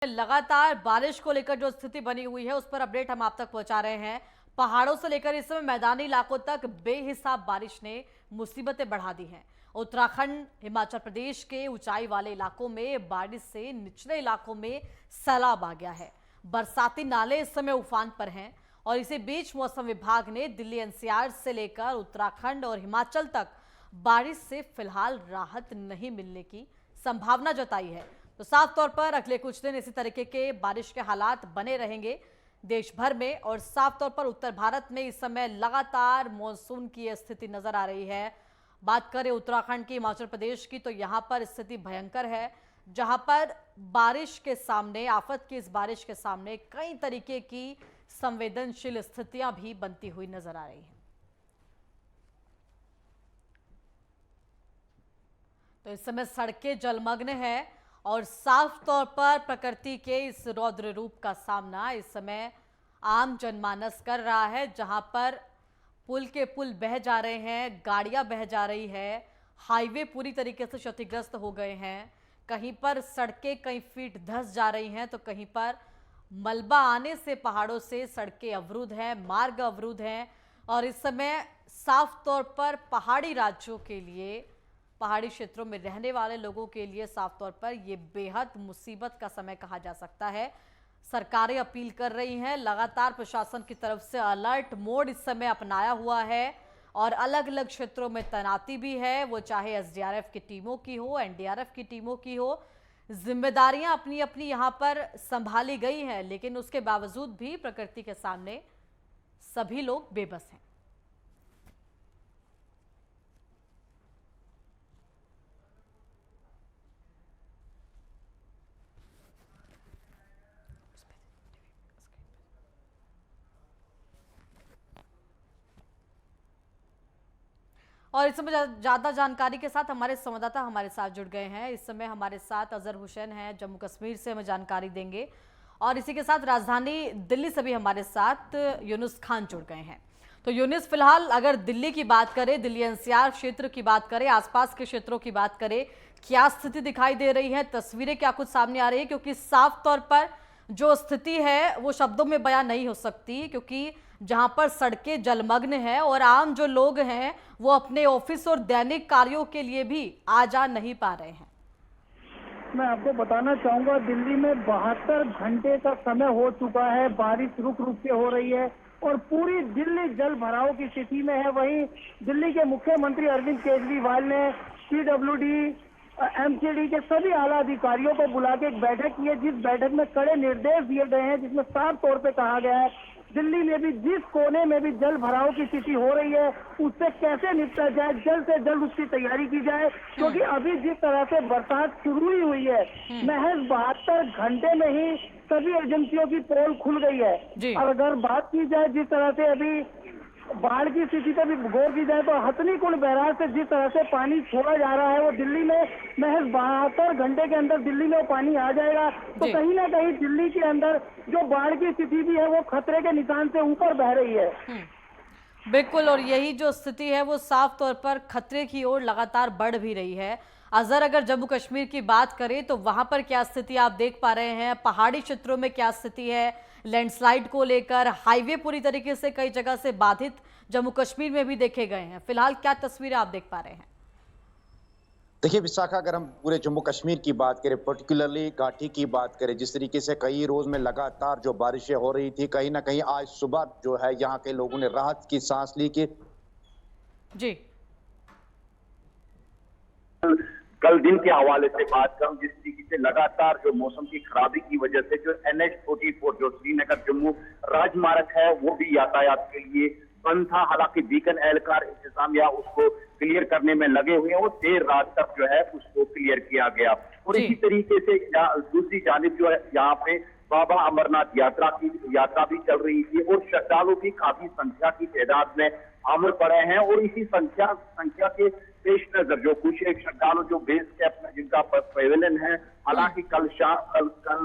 लगातार बारिश को लेकर जो स्थिति बनी हुई है उस पर अपडेट हम आप तक पहुंचा रहे हैं। पहाड़ों से लेकर इस समय मैदानी इलाकों तक बेहिसाब बारिश ने मुसीबतें बढ़ा दी हैं। उत्तराखंड, हिमाचल प्रदेश के ऊंचाई वाले इलाकों में बारिश से निचले इलाकों में सैलाब आ गया है। बरसाती नाले इस समय उफान पर हैं और इसी बीच मौसम विभाग ने दिल्ली एनसीआर से लेकर उत्तराखंड और हिमाचल तक बारिश से फिलहाल राहत नहीं मिलने की संभावना जताई है। तो साफ तौर पर अगले कुछ दिन इसी तरीके के बारिश के हालात बने रहेंगे देश भर में और साफ तौर पर उत्तर भारत में इस समय लगातार मॉनसून की स्थिति नजर आ रही है। बात करें उत्तराखंड की, हिमाचल प्रदेश की, तो यहां पर स्थिति भयंकर है, जहां पर बारिश के सामने, आफत की इस बारिश के सामने कई तरीके की संवेदनशील स्थितियां भी बनती हुई नजर आ रही हैं। तो इस समय सड़कें जलमग्न है और साफ तौर पर प्रकृति के इस रौद्र रूप का सामना इस समय आम जनमानस कर रहा है, जहां पर पुल के पुल बह जा रहे हैं, गाड़ियां बह जा रही है, हाईवे पूरी तरीके से क्षतिग्रस्त हो गए हैं, कहीं पर सड़कें कई फीट धंस जा रही हैं, तो कहीं पर मलबा आने से पहाड़ों से सड़कें अवरुद्ध हैं, मार्ग अवरुद्ध हैं। और इस समय साफ तौर पर पहाड़ी राज्यों के लिए, पहाड़ी क्षेत्रों में रहने वाले लोगों के लिए साफ तौर पर यह बेहद मुसीबत का समय कहा जा सकता है। सरकारें अपील कर रही हैं, लगातार प्रशासन की तरफ से अलर्ट मोड इस समय अपनाया हुआ है और अलग अलग क्षेत्रों में तैनाती भी है, वो चाहे एसडीआरएफ की टीमों की हो, एनडीआरएफ की टीमों की हो। जिम्मेदारियां अपनी अपनी यहां पर संभाली गई हैं, लेकिन उसके बावजूद भी प्रकृति के सामने सभी लोग बेबस हैं। और इस समय ज्यादा जानकारी के साथ हमारे संवाददाता हमारे साथ जुड़ गए हैं। इस समय हमारे साथ अजहर हुसैन हैं, जम्मू कश्मीर से हमें जानकारी देंगे और इसी के साथ राजधानी दिल्ली से भी हमारे साथ यूनुस खान जुड़ गए हैं। तो यूनुस, फिलहाल अगर दिल्ली की बात करें, दिल्ली एनसीआर क्षेत्र की बात करें, आसपास के क्षेत्रों की बात करें, क्या स्थिति दिखाई दे रही है, तस्वीरें क्या कुछ सामने आ रही है? क्योंकि साफ तौर पर जो स्थिति है वो शब्दों में बयां नहीं हो सकती, क्योंकि जहां पर सड़कें जलमग्न हैं और आम जो लोग हैं वो अपने ऑफिस और दैनिक कार्यों के लिए भी आ जा नहीं पा रहे हैं। मैं आपको बताना चाहूंगा, दिल्ली में 72 घंटे का समय हो चुका है, बारिश रुक रुक के हो रही है और पूरी दिल्ली जल भराव की स्थिति में है। वहीं दिल्ली के मुख्यमंत्री अरविंद केजरीवाल ने पीडब्ल्यूडी, एमसीडी के सभी आला अधिकारियों को बुला के एक बैठक की है, जिस बैठक में कड़े निर्देश दिए गए हैं, जिसमें साफ तौर पे कहा गया है दिल्ली में भी जिस कोने में भी जल भराव की स्थिति हो रही है उससे कैसे निपटा जाए, जल्द से जल्द उसकी तैयारी की जाए। क्योंकि अभी जिस तरह से बरसात शुरू ही हुई है, महज 72 घंटे में ही सभी एजेंसियों की पोल खुल गई है। और अगर बात की जाए जिस तरह से अभी बाढ़ की स्थिति पर भी गौर की जाए तो हथनीकुंड बैराज से जिस तरह से पानी छोड़ा जा रहा है वो दिल्ली में महज 72 घंटे के अंदर दिल्ली में वो पानी आ जाएगा। तो कहीं ना कहीं दिल्ली के अंदर जो बाढ़ की स्थिति भी है वो खतरे के निशान से ऊपर बह रही है। बिल्कुल, और यही जो स्थिति है वो साफ तौर पर खतरे की ओर लगातार बढ़ भी रही है। अजहर, अगर जम्मू कश्मीर की बात करें तो वहां पर क्या स्थिति आप देख पा रहे हैं? पहाड़ी क्षेत्रों में क्या स्थिति है? लैंडस्लाइड को लेकर हाईवे पूरी तरीके से कई जगह से बाधित जम्मू कश्मीर में भी देखे गए हैं। फिलहाल क्या तस्वीरें आप देख पा रहे हैं? देखिए विशाखा, अगर हम पूरे जम्मू कश्मीर की बात करें, पर्टिकुलरली घाटी की बात करें, जिस तरीके से कई रोज में लगातार जो बारिशें हो रही थी, कहीं ना कहीं आज सुबह जो है यहाँ के लोगों ने राहत की सांस ली कि जी कल दिन के हवाले से बात करूं, जिस तरीके से लगातार जो मौसम की खराबी की वजह से जो NH-44 जो श्रीनगर जम्मू राजमार्ग है वो भी यातायात के लिए बंद था। हालांकि बीकन एहलकार इंतजामिया उसको क्लियर करने में लगे हुए हैं और देर रात तक जो है उसको क्लियर किया गया। और इसी तरीके से दूसरी जानिब जो है यहाँ पे बाबा अमरनाथ यात्रा भी चल रही थी और श्रद्धालु की काफी संख्या की तादाद में आमर पड़े हैं। और इसी संख्या के पेश नजर जो कुछ एक श्रद्धालु जो बेस कैंप में जिनका पवेलियन है, हालांकि कल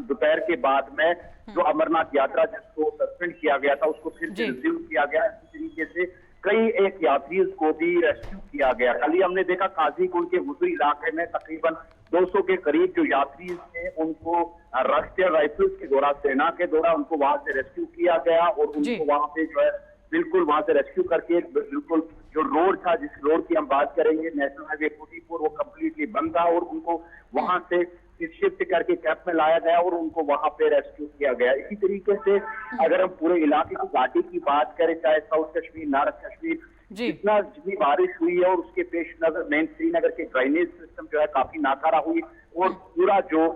दोपहर के बाद में जो अमरनाथ यात्रा जिसको सस्पेंड किया गया था उसको फिर से रिज्यूम किया गया। इसी तरीके से कई एक यात्री को भी रेस्क्यू किया गया। कल ही हमने देखा काजीकुंड के हुजूरी इलाके में तकरीबन 200 के करीब जो यात्री थे उनको राष्ट्रीय राइफल्स के द्वारा, सेना के द्वारा उनको वहां से रेस्क्यू किया गया और उनको वहां पे जो है बिल्कुल वहां से रेस्क्यू करके बिल्कुल जो रोड था, जिस रोड की हम बात करेंगे नेशनल हाईवे 44, वो कम्प्लीटली बंद था और उनको वहां से शिफ्ट करके कैंप में लाया गया और उनको वहां पे रेस्क्यू किया गया। इसी तरीके से अगर हम पूरे इलाके की घाटी की बात करें, चाहे साउथ कश्मीर, नॉर्थ कश्मीर, जितनी बारिश हुई है और उसके पेश नजर मेन श्रीनगर के ड्रेनेज सिस्टम जो है काफी नाकारा हुई और पूरा जो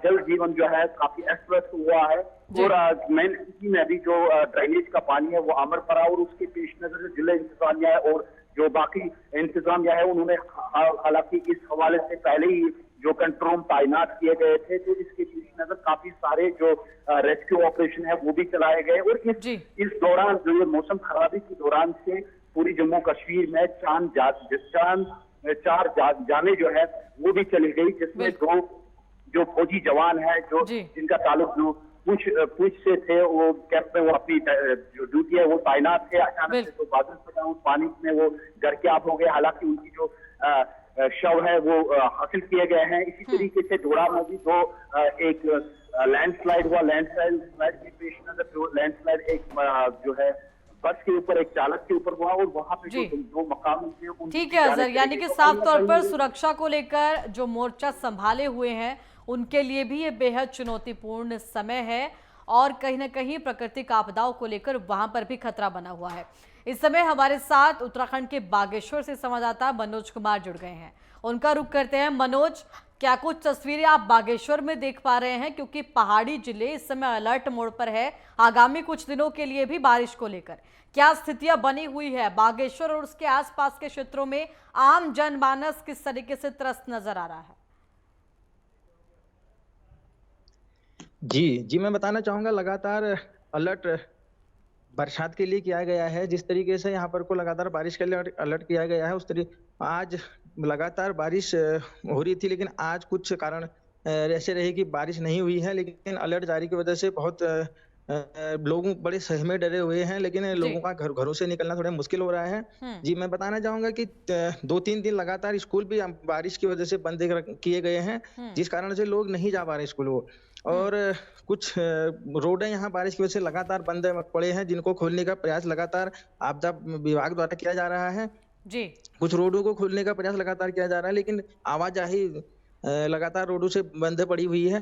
जल जीवन जो है काफी अस्त व्यस्त हुआ है और मेन सिटी में अभी जो ड्रेनेज का पानी है वो अमर पड़ा और उसके पेश नजर जिला इंतजामिया है और जो बाकी इंतजामिया है उन्होंने हालांकि इस हवाले से पहले ही जो कंट्रोल तैनात किए गए थे, तो इसके पेश नजर काफी सारे जो रेस्क्यू ऑपरेशन है वो भी चलाए गए और इस दौरान जो ये मौसम खराबी के दौरान से पूरी जम्मू कश्मीर में चार जाने जो है वो भी चली गई, जिसमें 2 जो फौजी जवान है जो जिनका ताल्लुक जो पूछ से थे, वो कैंप में वो अपनी जो ड्यूटी है वो तैनात थे। अचानक से तो बादल फटा, उस पानी में वो गरक्याब हो गए। हालांकि उनकी जो शव है वो हासिल किए गए हैं। इसी तरीके से डोडा में भी एक लैंडस्लाइड हुआ, लैंडस्लाइड के पेश नजर जो लैंडस्लाइड एक जो है बस के ऊपर, एक चालक के ऊपर हुआ और वहां पे जो मकामी थे। ठीक है अजहर, यानी कि साफ तौर पर सुरक्षा को लेकर जो मोर्चा संभाले हुए हैं उनके लिए भी ये बेहद चुनौतीपूर्ण समय है और कहीं ना कहीं प्राकृतिक आपदाओं को लेकर वहां पर भी खतरा बना हुआ है। इस समय हमारे साथ उत्तराखंड के बागेश्वर से संवाददाता मनोज कुमार जुड़ गए हैं, उनका रुख करते हैं। मनोज, क्या कुछ तस्वीरें आप बागेश्वर में देख पा रहे हैं, क्योंकि पहाड़ी जिले इस समय अलर्ट मोड पर है आगामी कुछ दिनों के लिए भी बारिश को लेकर? क्या स्थितियां बनी हुई है बागेश्वर और उसके आसपास के क्षेत्रों में? आम जनमानस किस तरीके से त्रस्त नजर आ रहा है? जी, मैं बताना चाहूंगा, लगातार अलर्ट बरसात के लिए किया गया है। जिस तरीके से यहाँ पर को लगातार बारिश के लिए अलर्ट किया गया है, उस तरीके आज लगातार बारिश हो रही थी, लेकिन आज कुछ कारण ऐसे रहे कि बारिश नहीं हुई है। लेकिन अलर्ट जारी की वजह से बहुत लोग बड़े सहमे डरे हुए हैं, लेकिन लोगों का घरों से निकलना थोड़ा मुश्किल हो रहा है। जी, मैं बताना चाहूंगा कि 2-3 दिन लगातार स्कूल भी बारिश की वजह से बंद किए गए हैं, जिस कारण से लोग नहीं जा पा रहे स्कूल वो। और कुछ रोडें यहाँ बारिश की वजह से लगातार बंद पड़े हैं, जिनको खोलने का प्रयास लगातार आपदा विभाग द्वारा किया जा रहा है। जी, कुछ रोडों को खोलने का प्रयास लगातार किया जा रहा है, लेकिन आवाजाही लगातार रोडों से बंद पड़ी हुई है।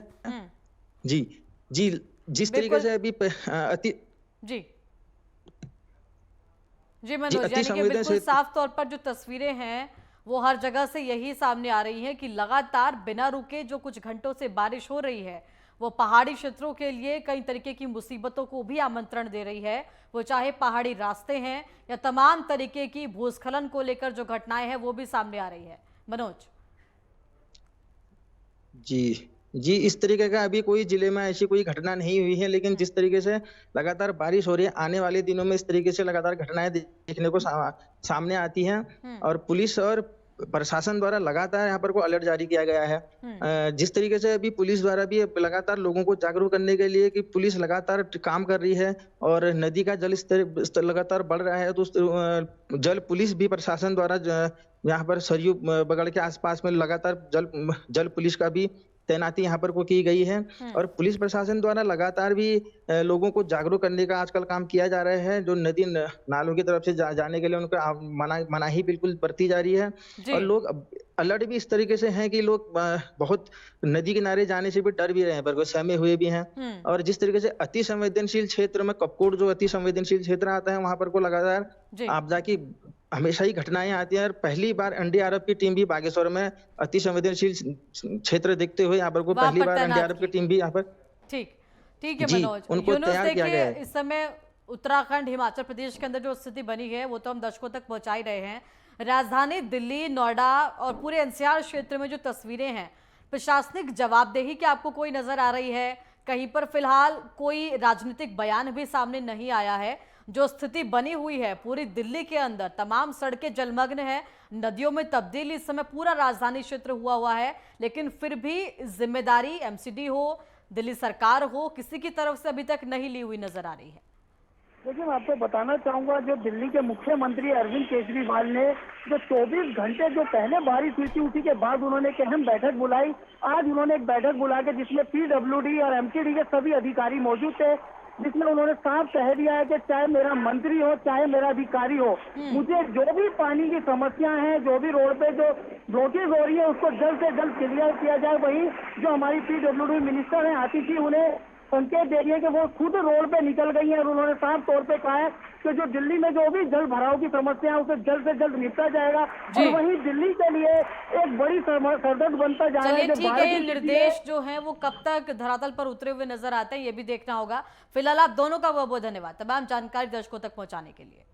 जी, जिस तरीके से अभी मनोज, यानी कि बिल्कुल साफ तौर पर जो तस्वीरें हैं वो हर जगह से यही सामने आ रही हैं कि लगातार बिना रुके जो कुछ घंटों से बारिश हो रही है वो पहाड़ी क्षेत्रों के लिए कई तरीके की मुसीबतों को भी आमंत्रण दे रही है। वो चाहे पहाड़ी रास्ते हैं या तमाम तरीके की भूस्खलन को लेकर जो घटनाएं हैं वो भी सामने आ रही है। मनोज जी, इस तरीके का अभी कोई जिले में ऐसी कोई घटना नहीं हुई है, लेकिन जिस तरीके से लगातार बारिश हो रही है, आने वाले दिनों में इस तरीके से लगातार घटनाएं देखने को सामने आती हैं और पुलिस और प्रशासन द्वारा लगातार यहाँ पर को अलर्ट जारी किया गया है। जिस तरीके से अभी पुलिस द्वारा भी लगातार लोगों को जागरूक करने के लिए कि पुलिस लगातार काम कर रही है और नदी का जल स्तर लगातार बढ़ रहा है, तो जल पुलिस भी प्रशासन द्वारा यहाँ पर सरयू बगड़ के आसपास में लगातार जल पुलिस का भी तैनाती यहाँ पर को की गई है और पुलिस प्रशासन द्वारा लगातार भी लोगों को जागरूक करने का आजकल काम किया जा रहा है। जो नदी नालों की तरफ से जाने के लिए उनको मनाही बिल्कुल बरती जा रही है और लोग अलर्ट भी इस तरीके से हैं कि लोग बहुत नदी किनारे जाने से भी डर भी रहे हैं, पर सहमे हुए भी हैं। और जिस तरीके से अति संवेदनशील क्षेत्र में कपकोट जो अति संवेदनशील क्षेत्र आता है, वहां पर को लगातार आपदा की हमेशा ही घटनाएं आती हैं और पहली बार एनडीआरएफ की टीम भी बागेश्वर में अति संवेदनशील क्षेत्र देखते हुए यहाँ पर को पहली बार एनडीआरएफ की टीम भी यहाँ पर ठीक है मनोज, उनको तैयार किया गया है। इस समय उत्तराखंड हिमाचल प्रदेश के अंदर जो स्थिति बनी है वो तो हम दर्शकों तक पहुंचा ही रहे हैं। राजधानी दिल्ली, नोएडा और पूरे एनसीआर क्षेत्र में जो तस्वीरें हैं, प्रशासनिक जवाबदेही क्या आपको कोई नजर आ रही है? कहीं पर फिलहाल कोई राजनीतिक बयान भी सामने नहीं आया है। जो स्थिति बनी हुई है पूरी दिल्ली के अंदर, तमाम सड़कें जलमग्न है, नदियों में तब्दीली इस समय पूरा राजधानी क्षेत्र हुआ है, लेकिन फिर भी जिम्मेदारी एमसीडी हो, दिल्ली सरकार हो, किसी की तरफ से अभी तक नहीं ली हुई नजर आ रही है। देखिए, मैं आपको बताना चाहूंगा, जो दिल्ली के मुख्यमंत्री अरविंद केजरीवाल ने जो 24 घंटे जो पहले बारिश हुई थी, उसी के बाद उन्होंने एक अहम बैठक बुलाई। आज उन्होंने एक बैठक बुला के जिसमें पीडब्ल्यूडी और एमटीडी के सभी अधिकारी मौजूद थे, जिसमें उन्होंने साफ कह दिया है कि चाहे मेरा मंत्री हो चाहे मेरा अधिकारी हो, मुझे जो भी पानी की समस्या है, जो भी रोड पे जो ब्लॉकेज हो रही है, उसको जल्द से जल्द क्लियर किया जाए। वहीं जो हमारी पीडब्ल्यूडी मिनिस्टर है आतिशी, उन्हें संकेत दे दिए कि वो खुद रोड पे निकल गई हैं और उन्होंने साफ तौर पे कहा है कि जो दिल्ली में जो भी जल भराव की समस्या है उसे जल्द से जल्द निपटा जाएगा। और वहीं दिल्ली के लिए एक बड़ी सरदर्द बनता जा रहा है। चलिए जो ठीक बाढ़ है, ये की स्थिति निर्देश जो हैं वो कब तक धरातल पर उतरे हुए नजर आते हैं, ये भी देखना होगा। फिलहाल आप दोनों का बहुत बहुत धन्यवाद तमाम जानकारी दर्शकों तक पहुंचाने के लिए।